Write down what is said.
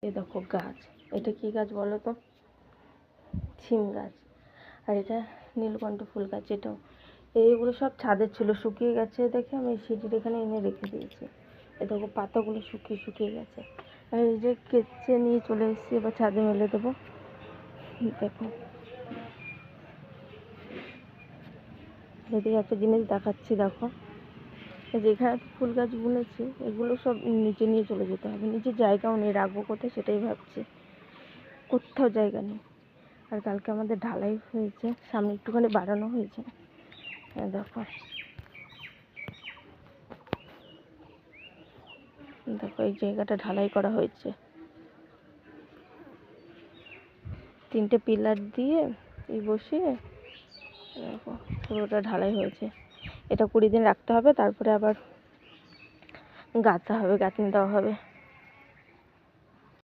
এই দেখো গাছ, এটা কি গাছ বলো তো? ছিম গাছ। আর এটা নীলকণ্ঠ ফুল গাছ। এটাও, এইগুলো সব ছাদের ছিল, শুকিয়ে গেছে দেখে আমি সিঁড়ির এখানে এনে রেখে দিয়েছি। এ দেখো পাতাগুলো শুকিয়ে শুকিয়ে গেছে। আর এই যে কেচে নিয়ে চলে এসেছি, এবার ছাদে মেলে দেবো। দেখো এদিকে একটা জিনিস দেখাচ্ছি, দেখো যেখানে ফুল গাছ বুনেছি এগুলো সব নিচে নিয়ে চলে যেতে হবে। নিচে জায়গাও নেই, রাখবো কোথায় সেটাই ভাবছি, কোথাও জায়গা নেই। আর কালকে আমাদের ঢালাই হয়েছে, সামনে একটুখানি বাড়ানো হয়েছে। দেখো দেখো এই জায়গাটা ঢালাই করা হয়েছে, 3টে পিলার দিয়ে এই বসিয়ে দেখো পুরোটা ঢালাই হয়েছে। এটা 20 দিন রাখতে হবে, তারপরে আবার গাঁথা হবে, গাঁথনি দেওয়া হবে।